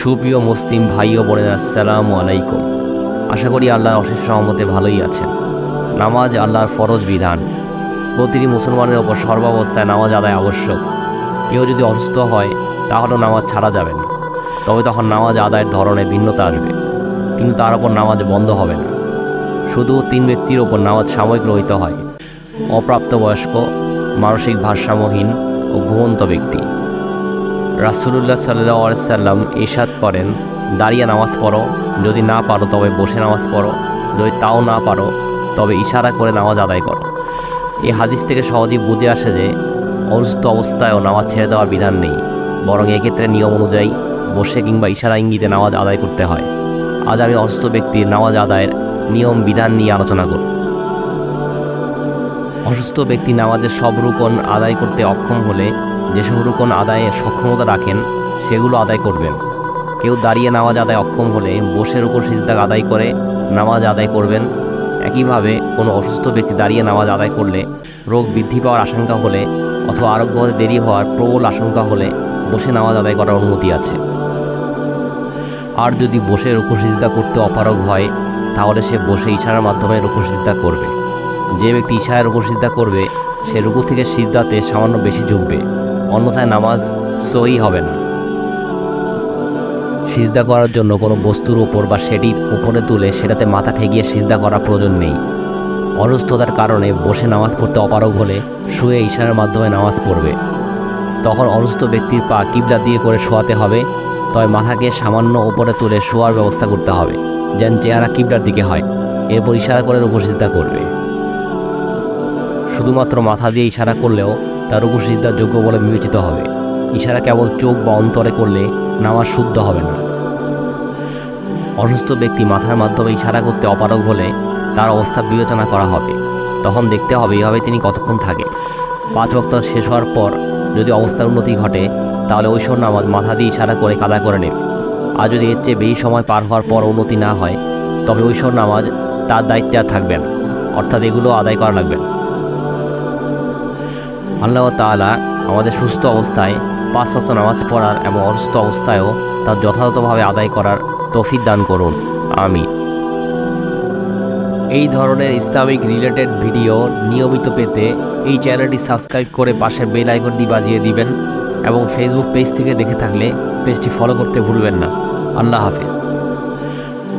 সুপ্রিয় মুসলিম ভাই ও বোনেরা, আসসালামু আলাইকুম। আশা করি আল্লাহর অশেষ রহমতে ভালোই আছেন। নামাজ আল্লাহর ফরজ বিধান। প্রতিটি মুসলমানের ওপর সর্বাবস্থায় নামাজ আদায় আবশ্যক। কেউ যদি অসুস্থ হয় তাহলেও নামাজ ছাড়া যাবে না, তবে তখন নামাজ আদায়ের ধরনে ভিন্নতা আসবে, কিন্তু তার ওপর নামাজ বন্ধ হবে না। শুধু 3 ব্যক্তির ওপর নামাজ সাময়িক রহিত হয়: অপ্রাপ্তবয়স্ক, মানসিক ভারসাম্যহীন ও ঘুমন্ত ব্যক্তি। রাসূলুল্লাহ সাল্লাল্লাহু আলাইহি সাল্লাম ইরশাদ করেন, দাঁড়িয়ে নামাজ পড়ো, যদি না পারো তবে বসে নামাজ পড়ো, যদি তাও না পারো তবে ইশারা করে নামাজ আদায় করো। এই হাদিস থেকে সহজেই বুঝে আসে যে অসুস্থ অবস্থায়ও নামাজ ছেড়ে দেওয়ার বিধান নেই, বরং এক্ষেত্রে নিয়ম অনুযায়ী বসে কিংবা ইশারা ইঙ্গিতে নামাজ আদায় করতে হয়। আজ আমি অসুস্থ ব্যক্তির নামাজ আদায়ের নিয়ম বিধান নিয়ে আলোচনা করব। অসুস্থ ব্যক্তি নামাজের সব রুকন আদায় করতে অক্ষম হলে যেসব রুকন আদায়ে সক্ষমতা রাখেন সেগুলো আদায় করবেন। কেউ দাঁড়িয়ে নামাজ আদায় অক্ষম হলে বসে রুকু সিজদা আদায় করে নামাজ আদায় করবেন। একইভাবে কোনো অসুস্থ ব্যক্তি দাঁড়িয়ে নামাজ আদায় করলে রোগ বৃদ্ধি পাওয়ার আশঙ্কা হলে অথবা আরোগ্য হতে দেরি হওয়ার প্রবল আশঙ্কা হলে বসে নামাজ আদায় করার অনুমতি আছে। আর যদি বসে রুকু সিজদা করতে অপারগ হয় তাহলে সে বসে ইশারার মাধ্যমে রুকু সিজদা করবে। যে ব্যক্তি ইশারায় রুকু সিজদা করবে সে রুকু থেকে সিজদাতে সামান্য বেশি ঝুঁকবে, অন্যথায় নামাজ সহিহ হবে না। সিজদা করার জন্য কোনো বস্তুর উপর বা সেটির উপরে তুলে সেটাতে মাথা ঠেকিয়ে সিজদা করার প্রয়োজন নেই। অসুস্থতার কারণে বসে নামাজ পড়তে অপারগ হলে শুয়ে ইশারার মাধ্যমে নামাজ পড়বে। তখন অসুস্থ ব্যক্তির পা কিবলা দিয়ে করে শোয়াতে হবে, তবে মাথাকে সামান্য উপরে তুলে শোয়ার ব্যবস্থা করতে হবে যেন চেহারা কিবলার দিকে হয়। এরপর ইশারা করে রুকু সিজদা করবে। শুধুমাত্র মাথা দিয়ে ইশারা করলেও তা রুকু সিজদার যোগ্য বলে বিবেচিত হবে। ইশারা কেবল চোখ বা অন্তরে করলে নামাজ শুদ্ধ হবে না। অসুস্থ ব্যক্তি মাথার মাধ্যমে ইশারা করতে অপারগ হলে তার অবস্থা বিবেচনা করা হবে। তখন দেখতে হবে এইভাবে তিনি কতক্ষণ থাকেন। 5 ওয়াক্ত শেষ হওয়ার পর যদি অবস্থার উন্নতি ঘটে তাহলে ওই সব নামাজ মাথা দিয়ে ইশারা করে কাদা করে নেবে। আর যদি এর চেয়ে বেশি সময় পার হওয়ার পর উন্নতি না হয় তবে ওই সব নামাজ তার দায়িত্বে আর থাকবেন, অর্থাৎ এগুলো আদায় করা লাগবে। আল্লাহ তাআলা আমাদের সুস্থ অবস্থায় 5 ওয়াক্ত নামাজ পড়ার এবং অসুস্থ অবস্থায়ও তার যথাযথভাবে আদায় করার তৌফিক দান করুন, আমিন। এই ধরনের ইসলামিক রিলেটেড ভিডিও নিয়মিত পেতে এই চ্যানেলটি সাবস্ক্রাইব করে পাশের বেল আইকনটি বাজিয়ে দিবেন এবং ফেসবুক পেজ থেকে দেখে থাকলে পেজটি ফলো করতে ভুলবেন না। আল্লাহ হাফেজ।